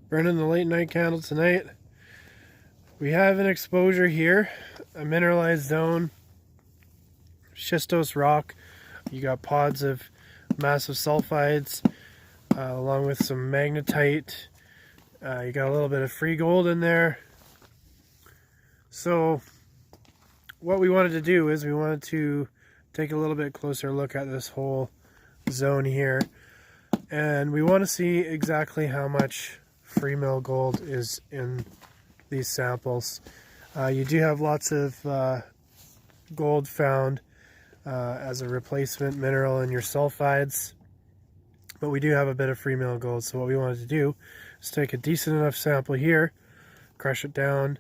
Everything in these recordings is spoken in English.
Burning the late night candle tonight. We have an exposure here, a mineralized zone, schistose rock. You got pods of massive sulfides along with some magnetite. You got a little bit of free gold in there. So what we wanted to do is we wanted to take a little bit closer look at this whole zone here, and we want to see exactly how much free mill gold is in these samples. You do have lots of gold found as a replacement mineral in your sulfides, but we do have a bit of free mill gold. So what we wanted to do is take a decent enough sample here, crush it down.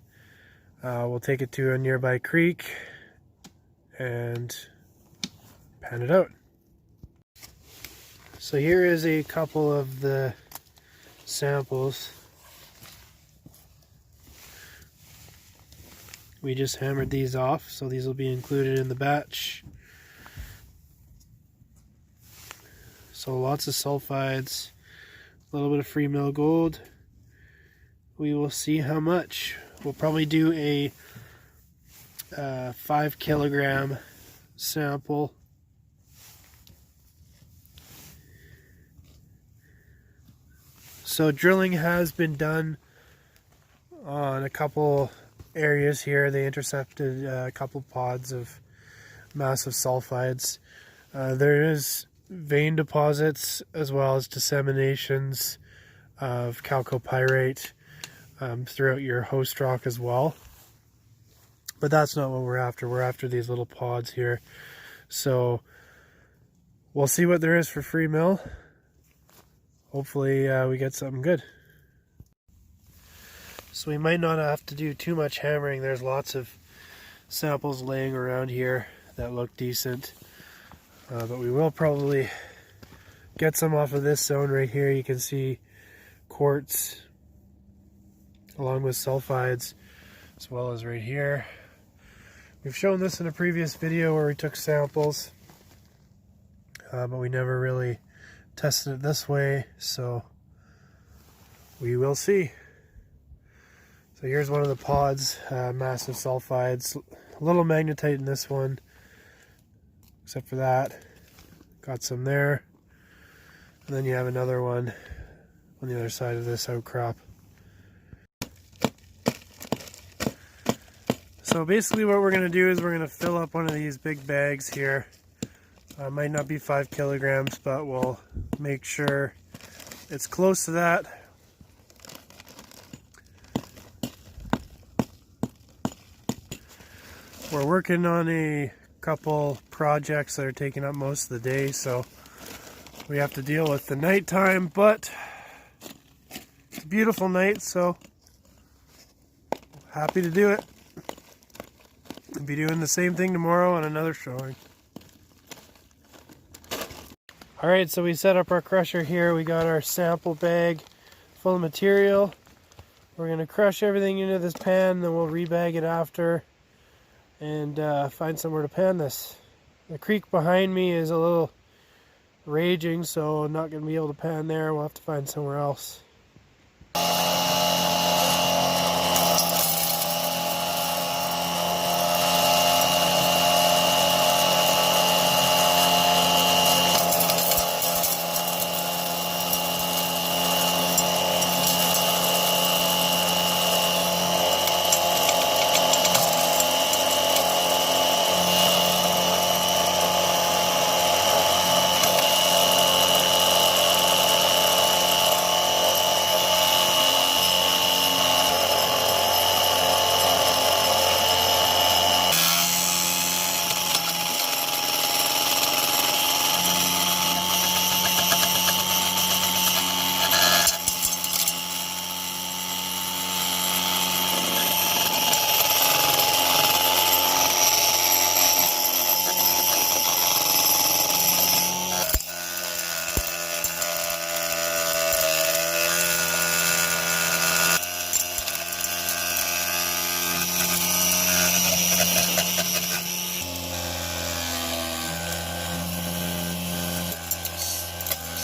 We'll take it to a nearby creek and pan it out. So here is a couple of the samples. We just hammered these off, so these will be included in the batch. So lots of sulfides, a little bit of free mill gold. We will see how much. We'll probably do a 5 kilogram sample. So drilling has been done on a couple areas here. They intercepted a couple pods of massive sulfides. There is vein deposits as well as disseminations of chalcopyrite throughout your host rock as well. But that's not what we're after. We're after these little pods here. So we'll see what there is for free mill. Hopefully we get something good. So we might not have to do too much hammering. There's lots of samples laying around here that look decent. But we will probably get some off of this zone right here. You can see quartz along with sulfides, as well as right here. We've shown this in a previous video where we took samples, but we never really tested it this way, so we will see. So here's one of the pods, massive sulfides, a little magnetite in this one, except for that. Got some there, and then you have another one on the other side of this outcrop. So basically what we're going to do is we're going to fill up one of these big bags here. Might not be 5 kilograms, but we'll make sure it's close to that. We're working on a couple projects that are taking up most of the day, so we have to deal with the nighttime, but it's a beautiful night, so happy to do it. I'll be doing the same thing tomorrow on another showing. Alright, so we set up our crusher here. We got our sample bag full of material. We're going to crush everything into this pan, then we'll rebag it after and find somewhere to pan this. The creek behind me is a little raging, so I'm not going to be able to pan there. We'll have to find somewhere else.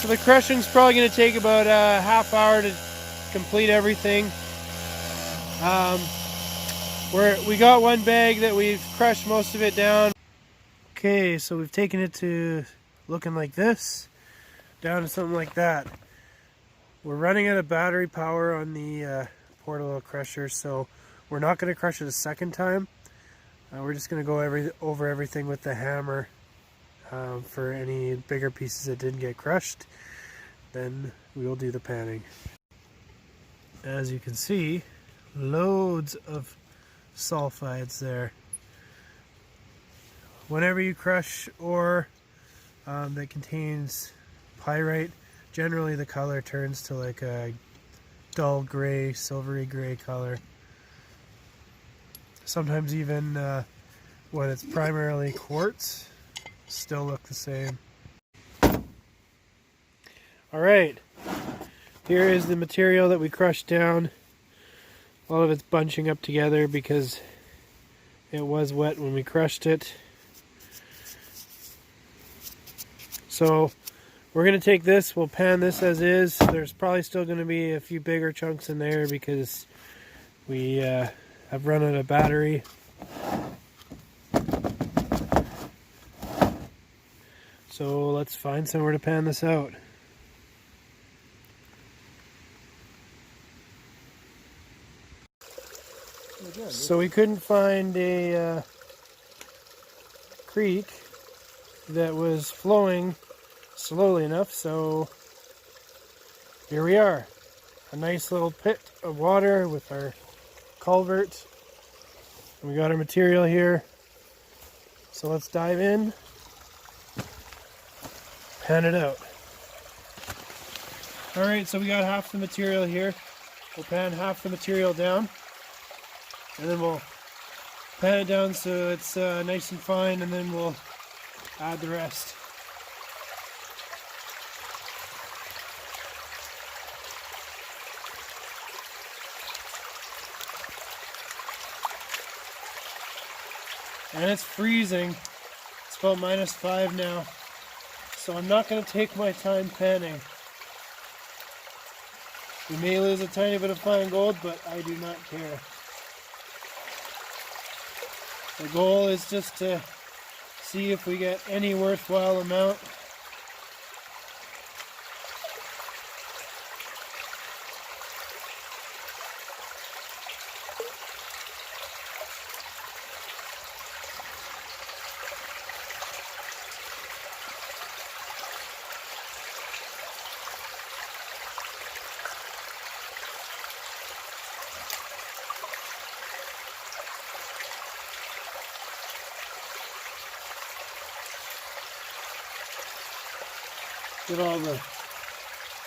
So the crushing's probably going to take about a half hour to complete everything. We got one bag that we've crushed most of it down. Okay, so we've taken it to looking like this, down to something like that. We're running out of battery power on the portal crusher, so we're not going to crush it a second time. We're just going to go over everything with the hammer for any bigger pieces that didn't get crushed. Then we will do the panning. As you can see, loads of sulfides there. Whenever you crush ore that contains pyrite, generally the color turns to like a dull gray, silvery gray color. Sometimes even when it's primarily quartz, still look the same. Alright, here is the material that we crushed down. A lot of it's bunching up together because it was wet when we crushed it. So we're going to take this, we'll pan this as is. There's probably still going to be a few bigger chunks in there because we have run out of battery. So let's find somewhere to pan this out. So we couldn't find a creek that was flowing slowly enough, so here we are. A nice little pit of water with our culvert. And we got our material here. So let's dive in, pan it out. Alright, so we got half the material here. We'll pan half the material down. And then we'll pan it down so it's nice and fine, and then we'll add the rest. And it's freezing. It's about -5 now. So I'm not going to take my time panning. We may lose a tiny bit of fine gold, but I do not care. The goal is just to see if we get any worthwhile amount. Get all the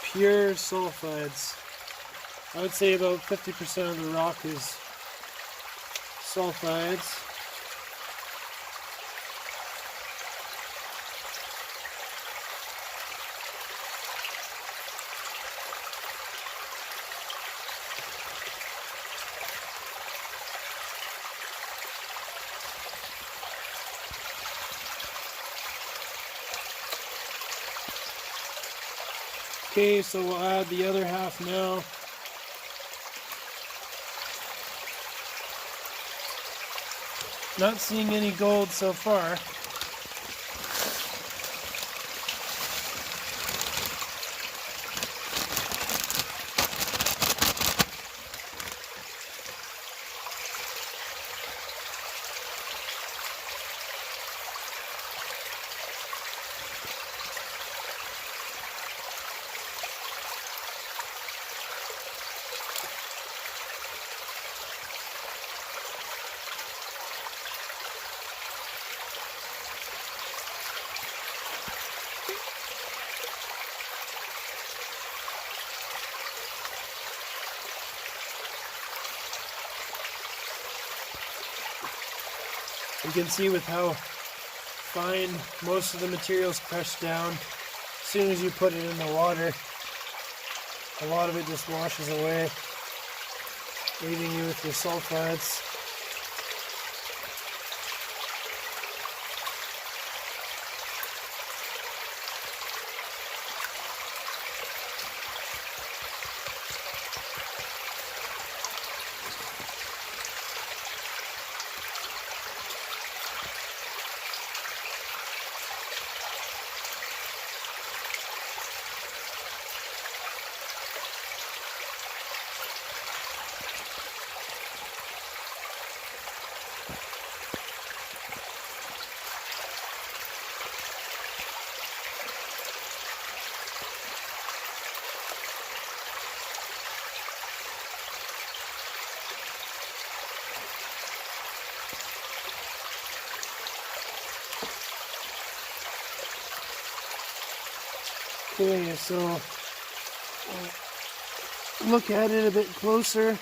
pure sulfides. I would say about 50% of the rock is sulfides. Okay, so we'll add the other half now. Not seeing any gold so far. You can see with how fine most of the material's crushed down. As soon as you put it in the water, a lot of it just washes away, leaving you with your sulfides. Okay, so look at it a bit closer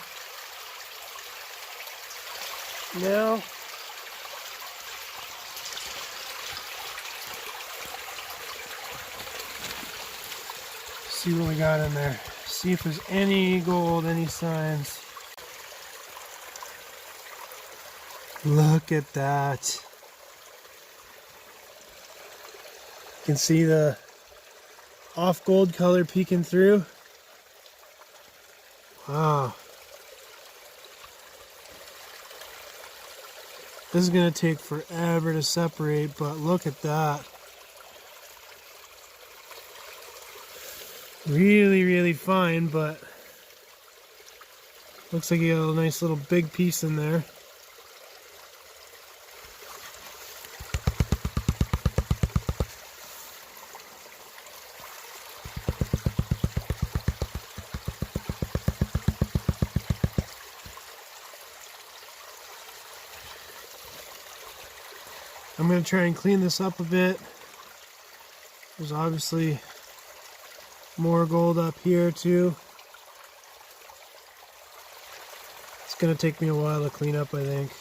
now. See what we got in there. See if there's any gold, any signs. Look at that. You can see the off gold color peeking through. Wow. This is going to take forever to separate, but look at that. Really, really fine, but looks like you got a nice little big piece in there. I'm going to try and clean this up a bit. There's obviously more gold up here too. It's going to take me a while to clean up, I think.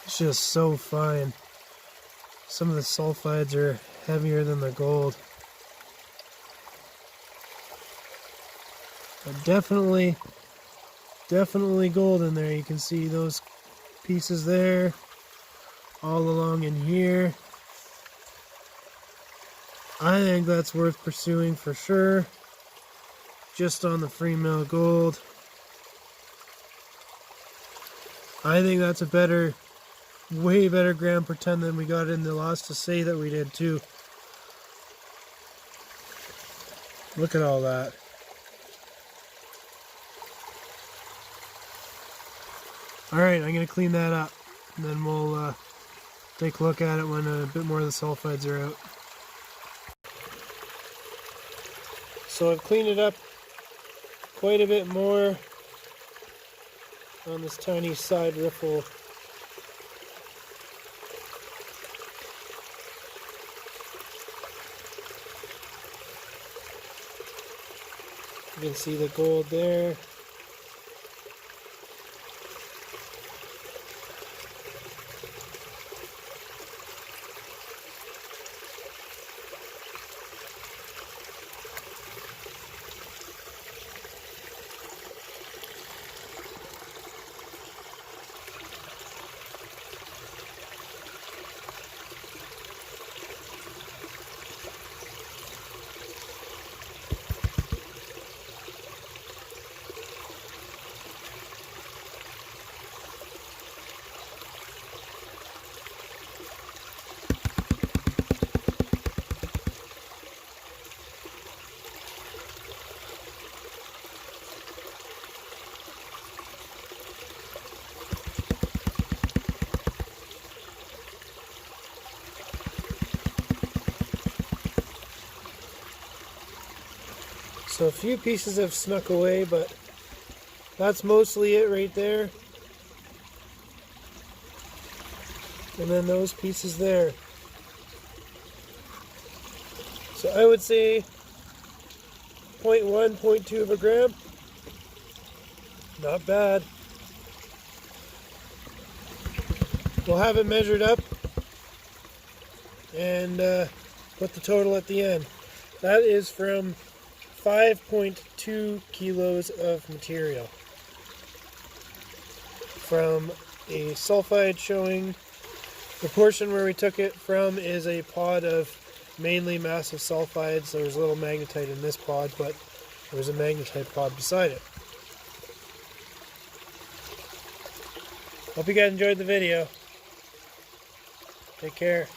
It's just so fine. Some of the sulfides are heavier than the gold. But definitely gold in there. You can see those pieces there, all along in here. I think that's worth pursuing for sure, just on the free mill gold. I think that's a better, way better gram per ton than we got in the last assay that we did too. Look at all that. Alright, I'm going to clean that up, and then we'll take a look at it when a bit more of the sulfides are out. So I've cleaned it up quite a bit more on this tiny side riffle. You can see the gold there. So a few pieces have snuck away, but that's mostly it right there. And then those pieces there. So I would say 0.1, 0.2 of a gram. Not bad. We'll have it measured up and put the total at the end. That is from 5.2 kilos of material. From a sulfide showing, the portion where we took it from is a pod of mainly massive sulfides. There was a little magnetite in this pod, but there was a magnetite pod beside it. Hope you guys enjoyed the video. Take care.